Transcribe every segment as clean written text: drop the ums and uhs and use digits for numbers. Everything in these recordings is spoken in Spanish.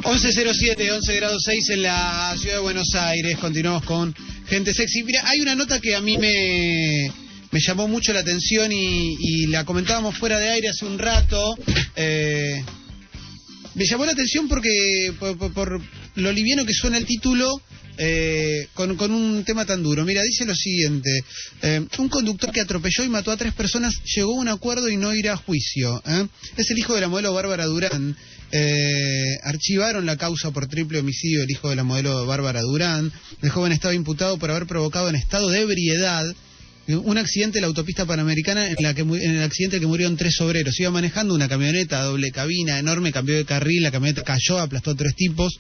11:07, 11 grados 6 en la ciudad de Buenos Aires. Continuamos con Gente Sexy. Mira, hay una nota que a mí me llamó mucho la atención y la comentábamos fuera de aire hace un rato. Me llamó la atención porque por lo liviano que suena el título, con un tema tan duro. Mira, dice lo siguiente: un conductor que atropelló y mató a 3 personas llegó a un acuerdo y no irá a juicio. Es el hijo de la modelo Bárbara Durán. Archivaron la causa por triple homicidio del hijo de la modelo Bárbara Durán. El joven estaba imputado por haber provocado en estado de ebriedad un accidente en la autopista Panamericana en el accidente que murieron 3 obreros. Iba manejando una camioneta doble cabina enorme, cambió de carril, la camioneta cayó, aplastó a 3 tipos.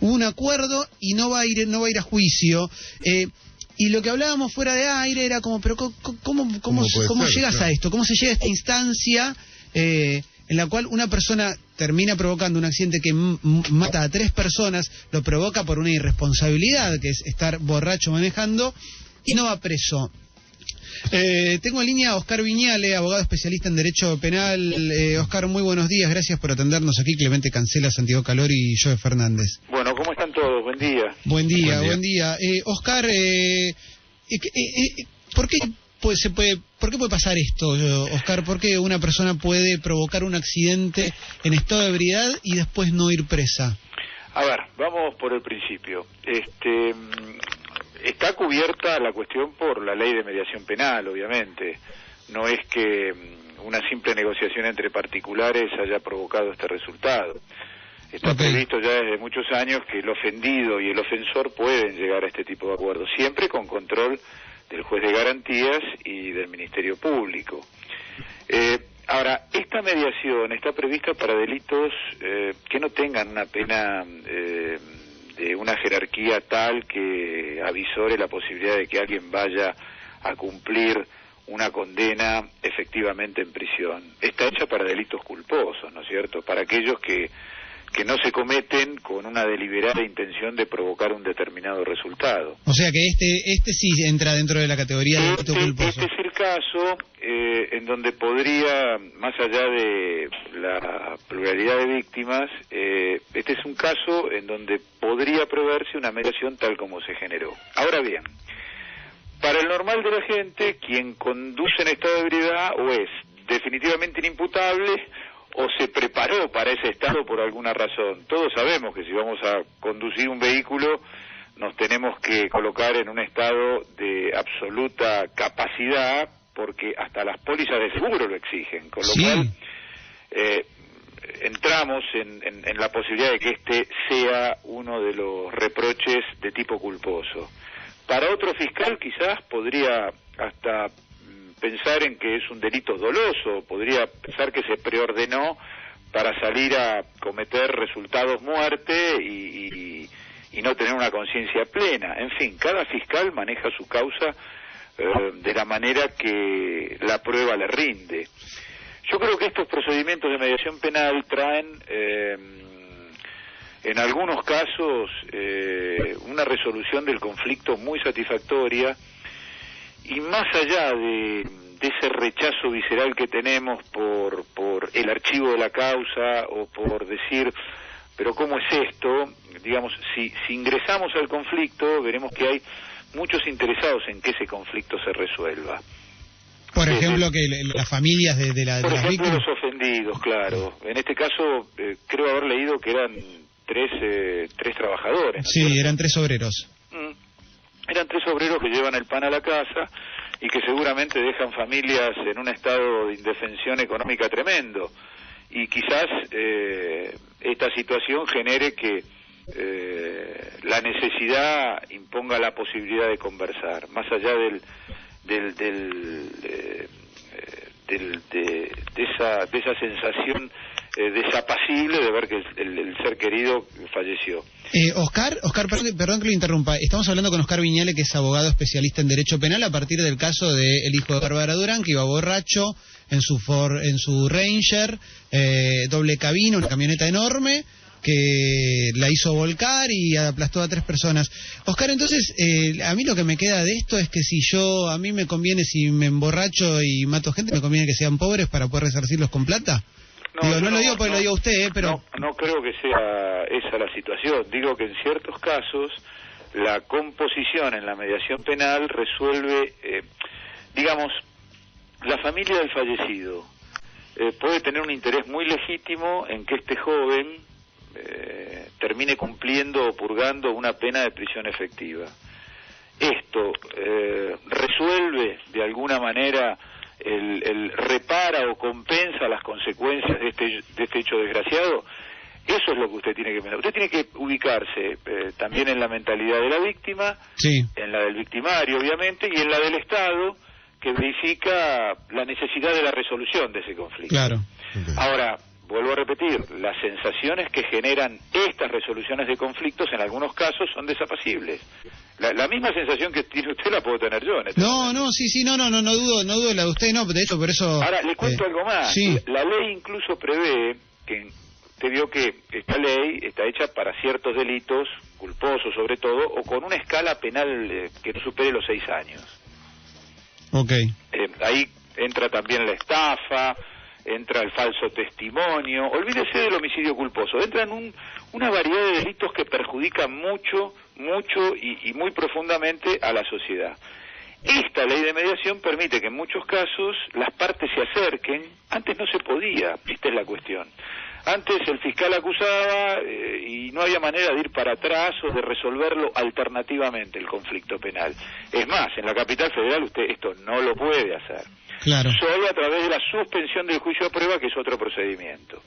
Hubo un acuerdo y no va a ir a juicio. Y lo que hablábamos fuera de aire era como, pero ¿cómo llegas a esto? ¿Cómo se llega a esta instancia en la cual una persona termina provocando un accidente que mata a 3 personas, lo provoca por una irresponsabilidad, que es estar borracho manejando, y no va preso? Tengo en línea a Oscar Viñale, abogado especialista en Derecho Penal. Oscar, muy buenos días, gracias por atendernos aquí. Clemente Cancela, Santiago Calori y Joe Fernández. Bueno, ¿cómo están todos? Buen día. Buen día. Oscar, ¿por qué puede pasar esto, Oscar? ¿Por qué una persona puede provocar un accidente en estado de ebriedad y después no ir presa? A ver, vamos por el principio. Está cubierta la cuestión por la ley de mediación penal, obviamente. No es que una simple negociación entre particulares haya provocado este resultado. Está previsto ya desde muchos años que el ofendido y el ofensor pueden llegar a este tipo de acuerdos, siempre con control del juez de garantías y del Ministerio Público. Ahora, esta mediación está prevista para delitos que no tengan una pena de una jerarquía tal que avisore la posibilidad de que alguien vaya a cumplir una condena efectivamente en prisión. Está hecha para delitos culposos, ¿no es cierto? Para aquellos que no se cometen con una deliberada intención de provocar un determinado resultado. O sea que este sí entra dentro de la categoría de delito culposo. Este es el caso en donde podría, más allá de la pluralidad de víctimas, este es un caso en donde podría preverse una mediación tal como se generó. Ahora bien, para el normal de la gente, quien conduce en estado de ebriedad o es definitivamente inimputable o se preparó para ese estado por alguna razón. Todos sabemos que si vamos a conducir un vehículo nos tenemos que colocar en un estado de absoluta capacidad, porque hasta las pólizas de seguro lo exigen, con lo cual entramos en la posibilidad de que este sea uno de los reproches de tipo culposo. Para otro fiscal quizás podría hasta pensar en que es un delito doloso, podría pensar que se preordenó para salir a cometer resultados muerte y no tener una conciencia plena. En fin, cada fiscal maneja su causa de la manera que la prueba le rinde. Yo creo que estos procedimientos de mediación penal traen en algunos casos una resolución del conflicto muy satisfactoria, y más allá de ese rechazo visceral que tenemos por el archivo de la causa o por decir, pero ¿cómo es esto? Digamos, si ingresamos al conflicto, veremos que hay muchos interesados en que ese conflicto se resuelva. Por ejemplo, que las familias de las víctimas. Los ofendidos, claro. En este caso, creo haber leído que eran tres trabajadores. Sí, eran 3 obreros. Eran 3 obreros que llevan el pan a la casa y que seguramente dejan familias en un estado de indefensión económica tremendo. Y quizás esta situación genere que la necesidad imponga la posibilidad de conversar, más allá de esa sensación desapacible de ver que el ser querido falleció. Oscar, perdón que lo interrumpa. Estamos hablando con Oscar Viñale, que es abogado especialista en Derecho Penal, a partir del caso del hijo de Bárbara Durán, que iba borracho en su Ranger, doble cabina, una camioneta enorme, que la hizo volcar y aplastó a 3 personas. Oscar, entonces, a mí lo que me queda de esto es que a mí me conviene, si me emborracho y mato gente, me conviene que sean pobres para poder resarcirlos con plata. No lo digo porque lo diga usted, pero... No creo que sea esa la situación. Digo que en ciertos casos la composición en la mediación penal resuelve, digamos, la familia del fallecido puede tener un interés muy legítimo en que este joven termine cumpliendo o purgando una pena de prisión efectiva. Esto resuelve de alguna manera, repara o compensa las consecuencias de este hecho desgraciado. Eso es lo que usted tiene que pensar. Usted tiene que ubicarse también en la mentalidad de la víctima, sí, en la del victimario, obviamente, y en la del Estado, que verifica la necesidad de la resolución de ese conflicto. Claro. Okay. Ahora, vuelvo a repetir, las sensaciones que generan estas resoluciones de conflictos en algunos casos son desapacibles. La misma sensación que tiene usted la puedo tener yo en este momento. No dudo la de usted, no, de hecho, por eso... Ahora, le cuento algo más. Sí. La ley incluso prevé que... Usted vio que esta ley está hecha para ciertos delitos, culposos sobre todo, o con una escala penal que no supere los 6 años. Ok. Ahí entra también la estafa, entra el falso testimonio, olvídese del homicidio culposo, entran una variedad de delitos que perjudican mucho y muy profundamente a la sociedad. Esta ley de mediación permite que en muchos casos las partes se acerquen. Antes no se podía, esta es la cuestión. Antes el fiscal acusaba y no había manera de ir para atrás o de resolverlo alternativamente el conflicto penal. Es más, en la capital federal usted esto no lo puede hacer. Claro. Solo a través de la suspensión del juicio de prueba, que es otro procedimiento.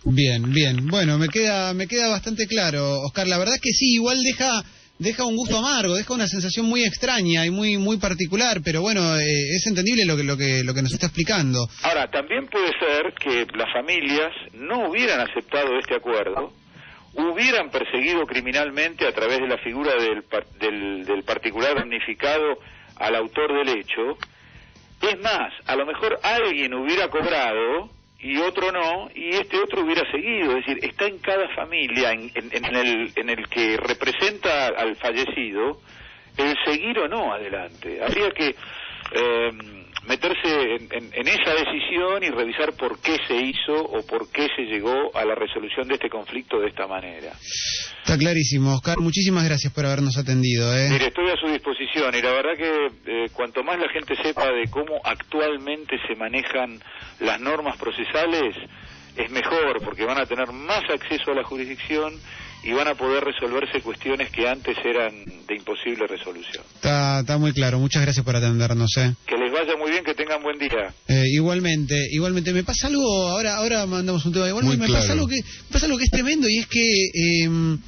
Bien. Bueno, me queda bastante claro, Oscar. La verdad es que sí, igual deja un gusto amargo, deja una sensación muy extraña y muy particular, pero bueno, es entendible lo que nos está explicando. Ahora, también puede ser que las familias no hubieran aceptado este acuerdo, hubieran perseguido criminalmente a través de la figura del particular damnificado al autor del hecho. Es más, a lo mejor alguien hubiera cobrado y otro no, y este otro hubiera seguido. Es decir, está en cada familia, en el que representa al fallecido, el seguir o no adelante. Habría que meterse en esa decisión y revisar por qué se hizo o por qué se llegó a la resolución de este conflicto de esta manera. Está clarísimo, Oscar. Muchísimas gracias por habernos atendido. Mire, estoy a su disposición y la verdad que cuanto más la gente sepa de cómo actualmente se manejan las normas procesales, es mejor, porque van a tener más acceso a la jurisdicción y van a poder resolverse cuestiones que antes eran de imposible resolución. Está muy claro. Muchas gracias por atendernos. Que les vaya muy bien, que tengan buen día. Igualmente. Me pasa algo, ahora mandamos un tema. Igualmente Muy pasa algo que es tremendo, y es que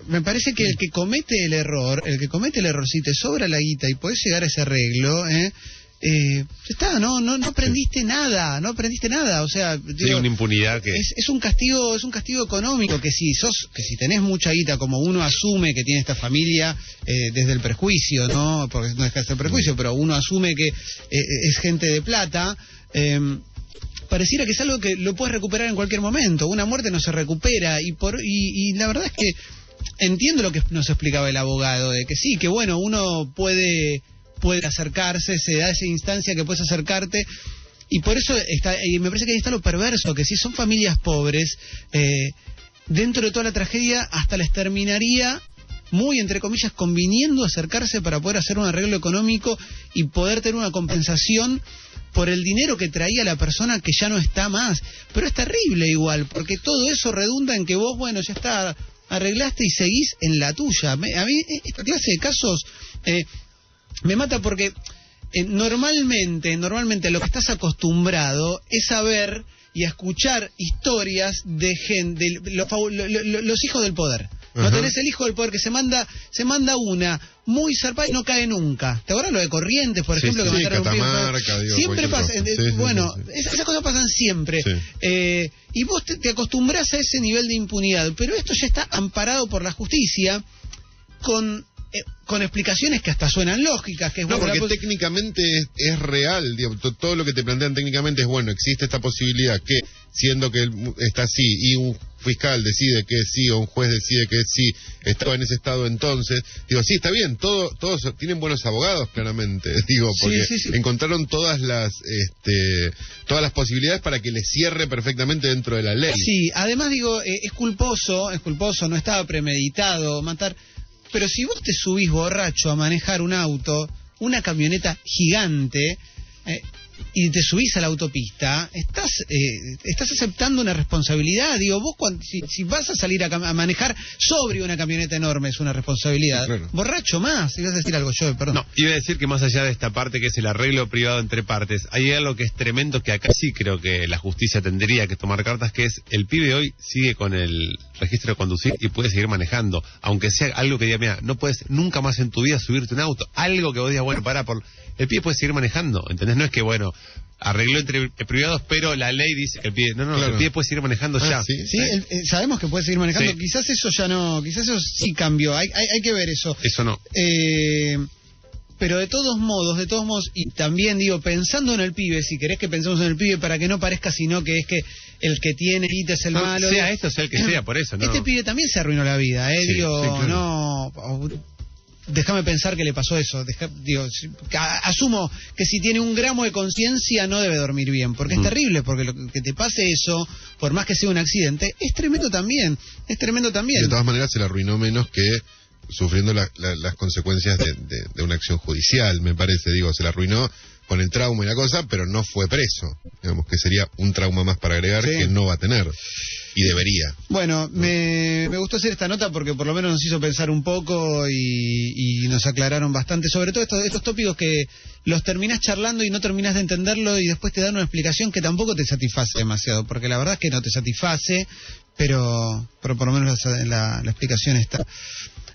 me parece que el que comete el error, si te sobra la guita y podés llegar a ese arreglo, no aprendiste nada, o sea, digo, una impunidad que es un castigo económico, que si tenés mucha guita, como uno asume que tiene esta familia, desde el prejuicio, no, porque no es que el prejuicio, pero uno asume que es gente de plata, pareciera que es algo que lo puedes recuperar en cualquier momento. Una muerte no se recupera, y la verdad es que entiendo lo que nos explicaba el abogado, de que sí, que bueno, uno puede acercarse, se da esa instancia que puedes acercarte, y por eso y me parece que ahí está lo perverso, que si son familias pobres, dentro de toda la tragedia hasta les terminaría, muy entre comillas, conviniendo acercarse para poder hacer un arreglo económico y poder tener una compensación por el dinero que traía la persona que ya no está más. Pero es terrible igual, porque todo eso redunda en que vos, bueno, ya está, arreglaste y seguís en la tuya. A mí esta clase de casos me mata, porque normalmente lo que estás acostumbrado es a ver y a escuchar historias de gente, los hijos del poder. No tenés el hijo del poder que se manda una muy zarpada y no cae nunca. ¿Te acuerdas lo de Corrientes, por ejemplo? Sí, que mataron Catamarca, un siempre pasa. Esas cosas pasan siempre. Sí. Y vos te acostumbrás a ese nivel de impunidad. Pero esto ya está amparado por la justicia con explicaciones que hasta suenan lógicas. Que es no, porque técnicamente es real, digamos, todo lo que te plantean técnicamente es, bueno, existe esta posibilidad que, siendo que él está así y un fiscal decide que sí, o un juez decide que sí, estaba en ese estado entonces, digo, sí, está bien, todos tienen buenos abogados, claramente, digo, porque sí. encontraron todas las posibilidades para que le cierre perfectamente dentro de la ley. Sí, además digo, es culposo, no estaba premeditado matar, pero si vos te subís borracho a manejar un auto, una camioneta gigante, y te subís a la autopista, estás aceptando una responsabilidad. Digo, vos si vas a salir a manejar sobrio una camioneta enorme, es una responsabilidad. Sí, claro. Borracho más, ibas a decir algo yo, perdón. No, iba a decir que más allá de esta parte que es el arreglo privado entre partes, hay algo que es tremendo que acá sí creo que la justicia tendría que tomar cartas, que es el pibe hoy sigue con el registro de conducir y puede seguir manejando, aunque sea algo que diga, mira, no puedes nunca más en tu vida subirte un auto, algo que vos digas, bueno, el pibe puede seguir manejando, ¿entendés? No es que, bueno, arregló entre privados, pero la ley dice que el pibe, no, claro. El pibe puede seguir manejando ya. Sí, sabemos que puede seguir manejando, Sí. quizás eso ya no, quizás eso sí cambió, hay que ver eso. Eso no. Pero de todos modos, y también digo, pensando en el pibe, si querés que pensemos en el pibe para que no parezca sino que es que el que tiene guita es el No, malo. sea esto, sea el que sea, por eso, ¿no? Este pibe también se arruinó la vida, Sí, digo, sí, claro. no... Déjame pensar que le pasó eso. Asumo que si tiene un gramo de conciencia no debe dormir bien, porque es terrible, porque que te pase eso, por más que sea un accidente, es tremendo también. De todas maneras se le arruinó menos que sufriendo las consecuencias de una acción judicial, me parece. Digo, se le arruinó con el trauma y la cosa, pero no fue preso. Digamos que sería un trauma más para agregar que no va a tener. Y debería. Bueno, me gustó hacer esta nota porque por lo menos nos hizo pensar un poco y nos aclararon bastante, sobre todo estos tópicos que los terminás charlando y no terminás de entenderlo y después te dan una explicación que tampoco te satisface demasiado, porque la verdad es que no te satisface, pero por lo menos la explicación está.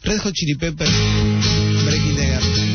Red Hot Chili Peppers, Breaking the Girl.